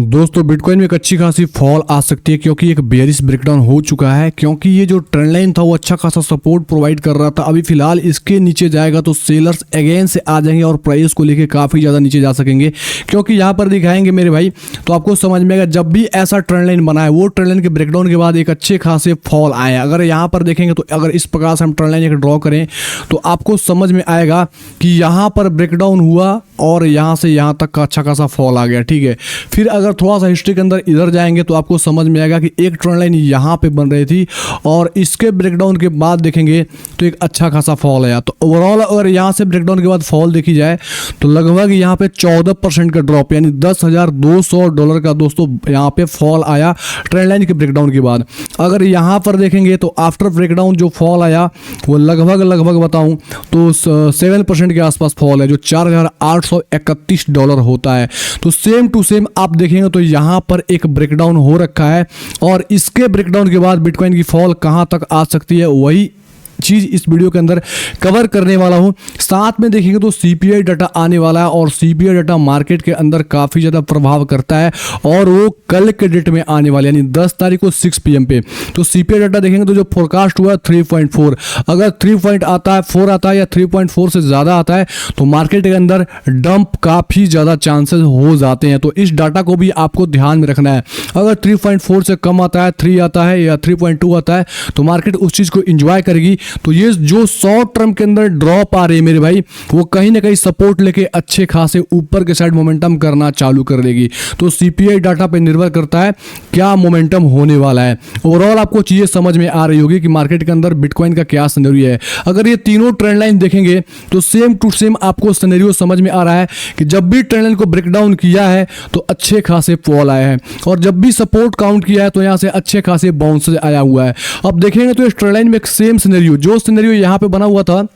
दोस्तों बिटकॉइन में एक अच्छी खासी फॉल आ सकती है क्योंकि एक बेयरिश ब्रेकडाउन हो चुका है। क्योंकि ये जो ट्रेंड लाइन था वो अच्छा खासा सपोर्ट प्रोवाइड कर रहा था। अभी फिलहाल इसके नीचे जाएगा तो सेलर्स अगेन से आ जाएंगे और प्राइस को लेके काफ़ी ज़्यादा नीचे जा सकेंगे। क्योंकि यहाँ पर दिखाएंगे मेरे भाई तो आपको समझ में आएगा, जब भी ऐसा ट्रेंड लाइन बना है वो ट्रेंड लाइन के ब्रेकडाउन के बाद एक अच्छे खासे फॉल आए। अगर यहाँ पर देखेंगे तो अगर इस प्रकार से हम ट्रेंड लाइन एक ड्रॉ करें तो आपको समझ में आएगा कि यहाँ पर ब्रेकडाउन हुआ और यहाँ से यहाँ तक का अच्छा खासा फॉल आ गया। ठीक है, फिर अगर थोड़ा सा हिस्ट्री के अंदर इधर जाएंगे तो आपको समझ में आएगा कि एक ट्रेंड लाइन यहाँ पे बन रही थी और इसके ब्रेकडाउन के बाद देखेंगे तो एक अच्छा खासा फॉल आया। तो ओवरऑल अगर यहाँ से ब्रेकडाउन के बाद फॉल देखी जाए तो लगभग यहाँ पे 14% का ड्रॉप यानी $10,200 का दोस्तों यहाँ पे फॉल आया ट्रेंड लाइन के ब्रेकडाउन के बाद। अगर यहाँ पर देखेंगे तो आफ्टर ब्रेकडाउन जो फॉल आया वो लगभग बताऊँ तो 7% के आसपास फॉल है, जो $4,831 होता है। तो सेम टू सेम आप देखेंगे तो यहाँ पर एक ब्रेकडाउन हो रखा है और इसके ब्रेकडाउन के बाद बिटकॉइन की फॉल कहाँ तक आ सकती है वही चीज़ इस वीडियो के अंदर कवर करने वाला हूं। साथ में देखेंगे तो सीपीआई डाटा आने वाला है और सीपीआई डाटा मार्केट के अंदर काफ़ी ज़्यादा प्रभाव करता है और वो कल के डेट में आने वाले यानी 10 तारीख को 6 PM पे। तो सीपीआई डाटा देखेंगे तो जो फोरकास्ट हुआ है 3.4, अगर 3 आता है 4 आता है या 3.4 से ज़्यादा आता है तो मार्केट के अंदर डंप काफ़ी ज़्यादा चांसेस हो जाते हैं। तो इस डाटा को भी आपको ध्यान में रखना है। अगर 3.4 से कम आता है, 3 आता है या 3.2 आता है तो मार्केट उस चीज़ को इंजॉय करेगी। तो ये जो शॉर्ट टर्म के अंदर ड्रॉप आ रही है मेरे भाई वो कहीं ना कहीं सपोर्ट लेके अच्छे खासे ऊपर के साइड मोमेंटम करना चालू कर देगी। तो सीपीआई डाटा पे निर्भर करता है क्या मोमेंटम होने वाला है। ओवरऑल आपको चीजें समझ में आ रही होगी कि मार्केट के अंदर बिटकॉइन का क्या सिनेरियो है। अगर ये तीनों ट्रेंड लाइन देखेंगे तो सेम टू सेम आपको सिनेरियो समझ में आ रहा है कि जब भी ट्रेंड लाइन को ब्रेकडाउन किया है तो अच्छे खासे फॉल आए हैं और जब भी सपोर्ट काउंट किया है तो यहाँ से अच्छे खासे बाउंस आया हुआ है। अब देखेंगे तो इस ट्रेंड लाइन में एक सेम सिनेरियो जो सिनेरियो यहाँ पे बना हुआ था,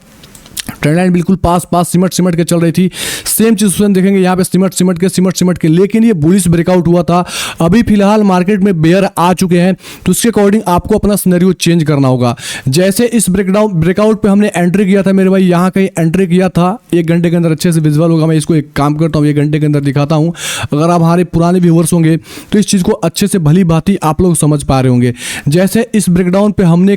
ट्रेंड लाइन बिल्कुल पास सिमट के चल रही थी। सेम चीज देखेंगे यहाँ पे सिमट के लेकिन ये बुलिश ब्रेकआउट हुआ था। अभी फिलहाल मार्केट में बेयर आ चुके हैं तो उसके अकॉर्डिंग आपको अपना सिनेरियो चेंज करना होगा। जैसे इस ब्रेकआउट पे हमने एंट्री किया था मेरे भाई, यहाँ कहीं एंट्री किया था 1 घंटे के अंदर अच्छे से विजुअल होगा। मैं इसको एक काम करता हूँ 1 घंटे के अंदर दिखाता हूँ। अगर आप हमारे पुराने व्यूअर्स होंगे तो इस चीज़ को अच्छे से भली भांति आप लोग समझ पा रहे होंगे। जैसे इस ब्रेकआउट पे हमने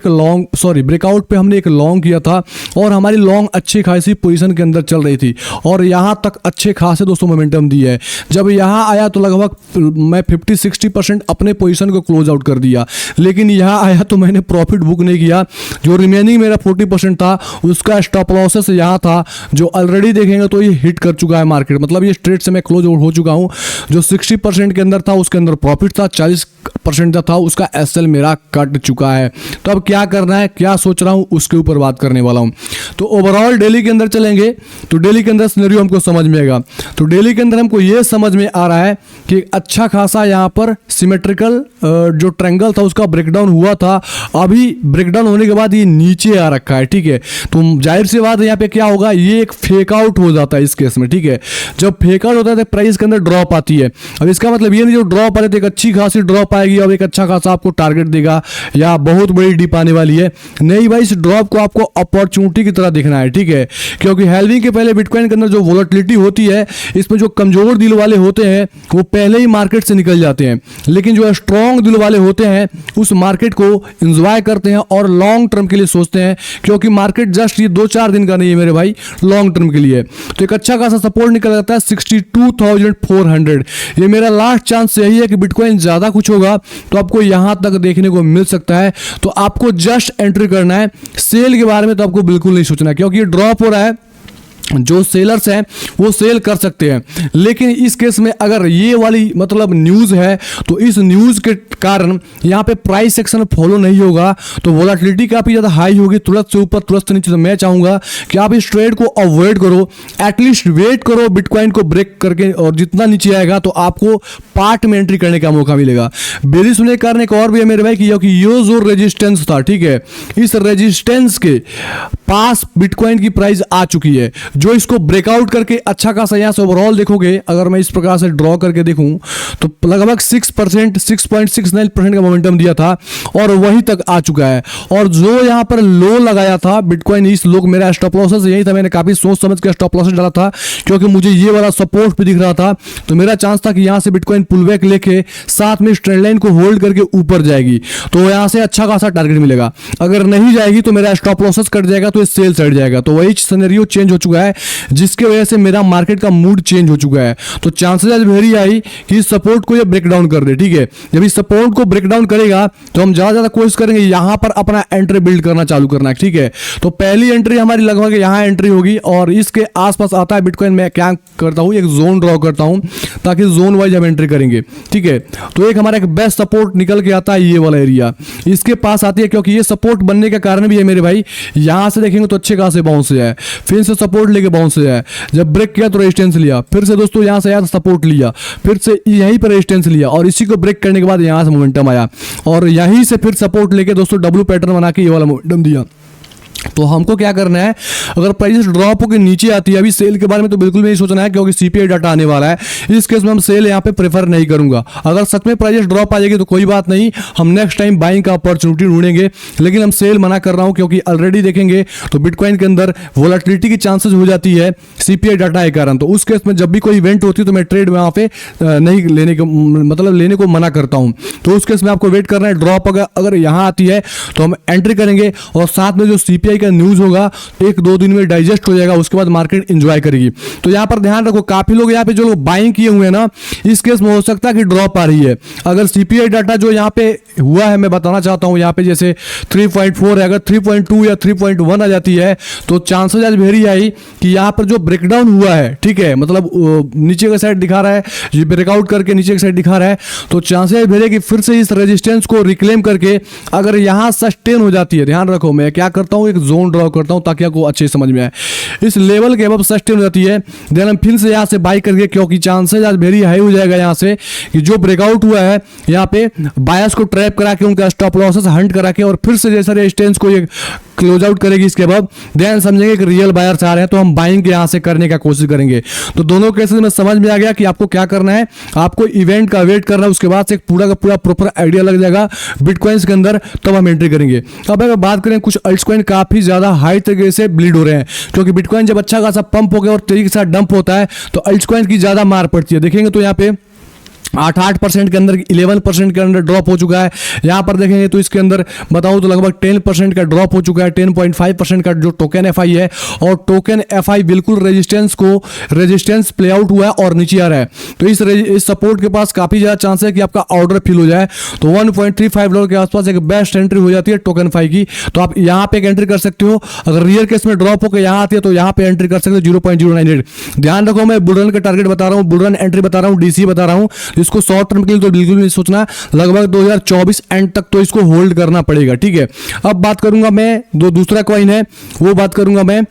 एक लॉन्ग किया था और हमारी लॉन्ग अच्छी खासी पोजीशन के अंदर चल रही थी और यहां तक अच्छे खासे दोस्तों मोमेंटम दी है। जब यहां आया तो लगभग मैं 50-60% अपने पोजीशन को क्लोज आउट कर दिया, लेकिन यहां आया तो मैंने प्रॉफिट बुक नहीं किया। जो रिमेनिंग मेरा 40% था उसका स्टॉप लॉसेस यहां था जो ऑलरेडी देखेंगे तो ये हिट कर चुका है मार्केट, मतलब ये स्ट्रेट से मैं क्लोज आउट हो चुका हूं। जो 60% के अंदर था उसके अंदर प्रॉफिट था, 40% था उसका एसएल मेरा कट चुका है। तो अब क्या करना है, क्या सोच रहा हूं उसके ऊपर बात करने वाला हूं। तो ओवरऑल डेली के अंदर चलेंगे तो डेली के अंदर सिनेरियो हमको समझ में आएगा। तो डेली के अंदर हमको ये समझ में आ रहा है कि अच्छा खासा यहाँ पर सिमेट्रिकल जो ट्रायंगल था उसका ब्रेकडाउन हुआ था। अभी ब्रेकडाउन होने के बाद ये नीचे आ रखा है। ठीक है, तो जाहिर सी बात है यहाँ पे क्या होगा, ये एक फेक आउट हो जाता है इस केस में। ठीक है, जब फेक आउट होता है तो प्राइस के अंदर ड्रॉप आती है। अब इसका मतलब ये नहीं जो ड्रॉप आ रही थी एक अच्छी खासी ड्रॉप आएगी और एक अच्छा खासा आपको टारगेट देगा या बहुत बड़ी डिप आने वाली है। नहीं भाई, इस ड्रॉप को आपको अपॉर्चुनिटी की तरह देखना है। ठीक है, क्योंकि हेल्विंग के पहले बिटकॉइन के अंदर जो वोलेटिलिटी होती है इसमें जो कमजोर दिल वाले होते हैं वो पहले ही मार्केट से निकल जाते हैं, लेकिन जो स्ट्रॉन्ग दिल वाले होते हैं उस मार्केट को एंजॉय करते हैं और लॉन्ग टर्म के लिए सोचते हैं। क्योंकि मार्केट जस्ट ये 2-4 दिन का नहीं है मेरे भाई, लॉन्ग टर्म के लिए। तो एक अच्छा खासा सपोर्ट निकल जाता है 62,400। ये मेरा लास्ट चांस यही है कि बिटकॉइन ज्यादा कुछ होगा तो आपको यहां तक देखने को मिल सकता है। तो आपको जस्ट एंट्री करना है। सेल के बारे में तो आपको बिल्कुल नहीं सोचना क्योंकि ये ड्रॉप हो रहा है। जो सेलर्स हैं वो सेल कर सकते हैं, लेकिन इस केस में अगर ये वाली मतलब न्यूज़ है तो इस न्यूज़ के कारण यहाँ पे प्राइस सेक्शन फॉलो नहीं होगा तो वोलेटिलिटी काफ़ी ज़्यादा हाई होगी, तुरंत से ऊपर तुरंत से नीचे। तो मैं चाहूँगा कि आप इस ट्रेड को अवॉइड करो, एटलीस्ट वेट करो बिटकॉइन को ब्रेक करके, और जितना नीचे आएगा तो आपको पार्ट में एंट्री करने का मौका मिलेगा। बेरिश होने के कारण एक और भी है मेरे भाई कि ये जो रेजिस्टेंस था, ठीक है, इस रेजिस्टेंस के पास बिटकॉइन की प्राइस आ चुकी है, जो इसको ब्रेकआउट करके अच्छा खासा यहाँ से ओवरऑल देखोगे, अगर मैं इस प्रकार से ड्रॉ करके देखूं तो लगभग 6%, 6.69% का मोमेंटम दिया था और वहीं तक आ चुका है। और जो यहाँ पर लो लगाया था बिटकॉइन, इस लो मेरा स्टॉप लॉसेस यही था, मैंने काफी सोच समझ के स्टॉप लॉसेस डाला था क्योंकि मुझे ये वाला सपोर्ट भी दिख रहा था। तो मेरा चांस था कि यहाँ से बिटकॉइन पुल बैक लेके साथ में इस ट्रेंड लाइन को होल्ड करके ऊपर जाएगी, तो यहाँ से अच्छा खासा टारगेट मिलेगा। अगर नहीं जाएगी तो मेरा स्टॉप लॉसेस कट जाएगा, तो सेल चढ़ जाएगा। तो वही सिनेरियो चेंज हो चुका है, जिसके वजह से मेरा मार्केट का मूड चेंज हो चुका है। तो चांसेस आज वेरी आई कि इस सपोर्ट को ये ब्रेक डाउन कर दे। ठीक है, जब इस सपोर्ट को ब्रेक डाउन करेगा तो हम ज्यादा कोशिश करेंगे यहां पर अपना एंट्री बिल्ड करना चालू करना है। ठीक है, तो पहली एंट्री हमारी लगभग यहां एंट्री होगी और इसके आसपास आता है बिटकॉइन। मैं क्या करता हूं, एक जोन ड्रॉ करता हूं ताकि जोन वाइज हम एंट्री करेंगे। ठीक है, तो एक हमारा एक बेस्ट सपोर्ट निकल के आता है ये वाला एरिया, इसके पास आती है क्योंकि ये सपोर्ट बनने का कारण भी है मेरे भाई। यहां से देखेंगे तो अच्छे खासे बाउंस है, फिर से सपोर्ट लेके बाउंस है, जब ब्रेक किया तो रेजिस्टेंस लिया, फिर से दोस्तों यहां से आया तो सपोर्ट लिया, फिर से यहीं पर रेजिस्टेंस लिया और इसी को ब्रेक करने के बाद यहां से मोमेंटम आया और यहीं से फिर सपोर्ट लेके दोस्तों डब्ल्यू पैटर्न बना के ये वाला मोमेंटम दिया। तो हमको क्या करना है, अगर प्राइस ड्रॉप होकर नीचे आती है, अभी सेल के बारे में तो बिल्कुल नहीं सोचना है क्योंकि सीपीआई डाटा आने वाला है, इस केस में हम सेल यहाँ पे प्रेफर नहीं करूंगा। अगर सच में प्राइस ड्रॉप आ जाएगी तो कोई बात नहीं, हम नेक्स्ट टाइम बाइंग का अपॉर्चुनिटी ढूंढेंगे, लेकिन हम सेल मना कर रहा हूं क्योंकि ऑलरेडी देखेंगे तो बिटकॉइन के अंदर वोलेटिलिटी की चांसेस हो जाती है सीपीआई डाटा के कारण। तो उस केस में जब भी कोई इवेंट होती है तो मैं ट्रेड वहां पे नहीं लेने को, मतलब लेने को मना करता हूं। तो उस केस में आपको वेट करना है, ड्रॉप अगर यहाँ आती है तो हम एंट्री करेंगे और साथ में जो सीपीआई का न्यूज होगा 1-2 दिन में डाइजेस्ट हो जाएगा, उसके बाद मार्केट एंजॉय करेगी। तो यहां पर ध्यान रखो, काफी लोग यहां पे जो लोग बाइंग किए हुए हैं ना, इस केस में हो सकता है कि ड्रॉप आ रही है। अगर सीपीआई डाटा जो यहां पे हुआ है, मैं बताना चाहता हूं, यहां पे जैसे 3.4 है, अगर 3.2 या 3.1 आ जाती है तो चांसेस आज वेरी आई कि यहां पर जो ब्रेकडाउन हुआ है, ठीक है, मतलब नीचे का साइड दिखा रहा है, ये ब्रेकआउट करके नीचे का साइड दिखा रहा है, तो चांसेस वेरी कि फिर से इस रेजिस्टेंस को रिक्लेम करके अगर यहां सस्टेन हो जाती है, ध्यान रखो मैं क्या करता हूं, एक जोन ड्रॉ करता हूं ताकि आपको अच्छे समझ में आए, इस लेवल के अब सस्टेन हो जाती है, देन हम फिर से यहां से बाई करके, क्योंकि चांसेस आज वेरी हाई हो जाएगा यहां से कि जो ब्रेकआउट हुआ है यहां पे बायर्स को ट्रैप करा के, उनका स्टॉप लॉसेस हंट करा के और फिर से जैसा रेजिस्टेंस को ये क्लोज आउट करेगी, इसके बाद देन समझेंगे कि रियल बायर्स आ रहे हैं तो हम बाइंग यहां से करने का कोशिश करेंगे। तो दोनों केसेस में समझ में आ गया कि आपको क्या करना है, आपको इवेंट का वेट करना है, उसके बाद से एक पूरा का पूरा प्रॉपर आइडिया लग जाएगा बिटकॉइंस के अंदर, तब हम एंट्री करेंगे। अब अगर बात करें, कुछ अल्टकॉइन काफी ज्यादा हाई तरीके से ब्लीड हो रहे हैं, क्योंकि बिटकॉइन जब अच्छा खासा पंप हो गया और तेजी के साथ डंप होता है तो अल्टकॉइन की ज्यादा मार पड़ती है। देखेंगे तो यहाँ पे 8% के अंदर 11% के अंदर ड्रॉप हो चुका है। यहां पर देखेंगे तो इसके अंदर बताऊं तो लगभग 10% का ड्रॉप हो चुका है, 10.5% का जो टोकन एफआई है, और टोकन एफआई बिल्कुल रेजिस्टेंस प्ले आउट हुआ है और नीचे आ रहा है। तो इस सपोर्ट के पास काफी ज्यादा चांस है कि आपका ऑर्डर फिल हो जाए, तो $1.35 के आसपास एक बेस्ट एंट्री हो जाती है टोकन एफआई की, तो आप यहां पे एक एंट्री कर सकते हो। अगर रियल केस में ड्रॉप होकर यहां आती है तो यहां पे एंट्री कर सकते हो 0.098। ध्यान रखो, मैं बुलरन का टारगेट बता रहा हूं, बुलरन एंट्री बता रहा हूं, डीसी बता रहा हूं, इसको शॉर्ट टर्म के लिए तो बिल्कुल नहीं सोचना, लगभग 2024 एंड तक तो इसको होल्ड करना पड़ेगा। ठीक है, अब बात करूंगा मैं दूसरा कॉइन है, वो बात करूंगा मैं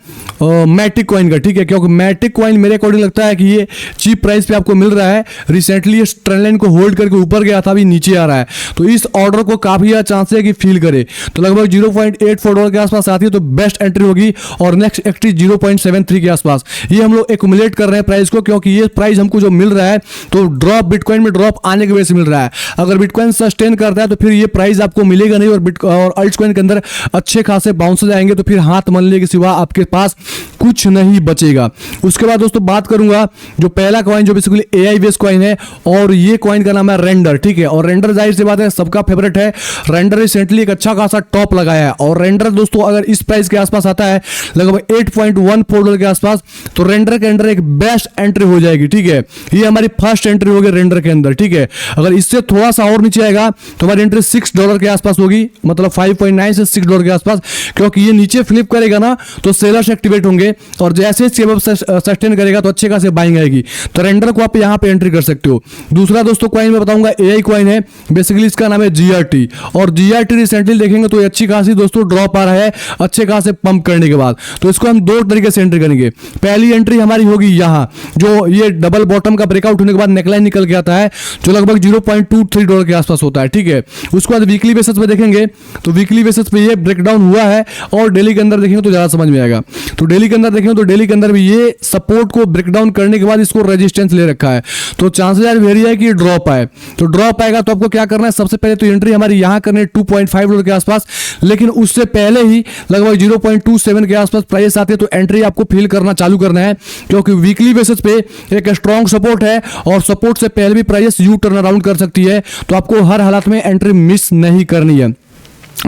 मैटिक कॉइन का। ठीक है, क्योंकि मैटिक कॉइन मेरे अकॉर्डिंग लगता है कि ये चीप प्राइस पे आपको मिल रहा है, रिसेंटली इस ट्रेंड लाइन को होल्ड करके ऊपर गया था, अभी नीचे आ रहा है, तो इस ऑर्डर को काफी ज्यादा चांस है कि फील करे, तो लगभग $0.84 के आसपास आती है तो बेस्ट एंट्री होगी, और नेक्स्ट एंट्री 0.73 के आसपास। ये हम लोग एक्यूमुलेट कर रहे हैं प्राइस को, क्योंकि ये प्राइस हमको जो मिल रहा है तो ड्रॉप बिटकॉइन में ड्रॉप आने की वजह से मिल रहा है। अगर बिटकॉइन सस्टेन करता है तो फिर ये प्राइस आपको मिलेगा नहीं, और अल्टकॉइन के अंदर अच्छे खासे बाउंसेस आएंगे, तो फिर हाथ मलने के सिवा आपके पास कुछ नहीं बचेगा। उसके बाद दोस्तों बात करूंगा जो पहला कॉइन जो बेसिकली एआई बेस्ड कॉइन है, और ये कॉइन का नाम है रेंडर। ठीक है, और रेंडर जाहिर सी बात है सबका फेवरेट है, रेंडर रिसेंटली एक अच्छा खासा टॉप लगाया है, और रेंडर दोस्तों अगर इस प्राइस के आसपास आता है लगभग $8.14 के आसपास, तो रेंडर के अंदर एक बेस्ट एंट्री हो जाएगी। ठीक है, ये हमारी फर्स्ट एंट्री होगी रेंडर के अंदर। ठीक है, अगर इससे थोड़ा सा और नीचे आएगा तो हमारी एंट्री $6 के आसपास होगी, मतलब 5.9 से $6 के आसपास, क्योंकि ये नीचे फ्लिप करेगा ना तो सेलर्स एक्टिवेट होंगे, और जैसे सस्टेन करेगा तो अच्छे खासे बाइंग आएगी, तो रेंडर को आप यहां पे एंट्री कर सकते हो। दूसरा दोस्तों कॉइन में बताऊंगा एआई कॉइन है, बेसिकली इसका नाम है जीआरटी, और जीआरटी रिसेंटली देखेंगे तो अच्छी खासी दोस्तों ड्रॉप आ रहा है अच्छे खासे पंप करने के बाद, तो इसको हम दो तरीके से एंट्री करेंगे। पहली एंट्री हमारी होगी यहां, जो ये डबल बॉटम का ब्रेकआउट होने के बाद नेकलाइन निकल के आता है, है जो लगभग $0.23 के आसपास होता है, ठीक है। उसके बाद वीकली बेसिस पे देखेंगे तो वीकली बेसिस पे ये ब्रेकडाउन हुआ है, और डेली के अंदर देखेंगे तो ज़्यादा समझ में आएगा। तो डेली के अंदर देखेंगे तो डेली के अंदर भी ये सपोर्ट को ब्रेकडाउन करने के बाद इसको रेजिस्टेंस ले रखा है, तो चांसेस आर वेरी है कि ये ड्रॉप आए। तो ड्रॉप आएगा तो आपको क्या करना है, सबसे पहले तो एंट्री हमारी यहाँ करनी है $2.5 के आसपास, लेकिन उससे पहले ही लगभग 0.27 के आसपास प्राइस आती है तो एंट्री आपको फील करना चालू करना है, क्योंकि वीकली बेसिस पे एक स्ट्रॉन्ग सपोर्ट है और सपोर्ट से पहले भी प्राइस यू टर्न अराउंड कर सकती है। तो आपको हर हालत में एंट्री मिस नहीं करनी है।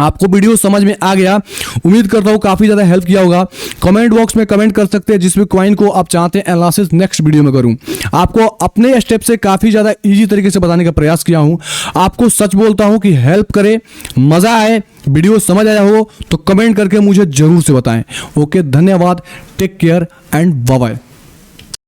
आपको वीडियो समझ में आ गया, उम्मीद करता हूँ काफी ज्यादा हेल्प किया होगा। कमेंट बॉक्स में कमेंट कर सकते हैं जिस भी कॉइन को आप चाहते हैं एनालिसिस नेक्स्ट वीडियो में करूं। आपको अपने स्टेप से काफी ज्यादा इजी तरीके से बताने का प्रयास किया हूं। आपको सच बोलता हूं कि हेल्प करे, मजा आए, वीडियो समझ आया हो तो कमेंट करके मुझे जरूर से बताएं। ओके, धन्यवाद, take care and bye bye.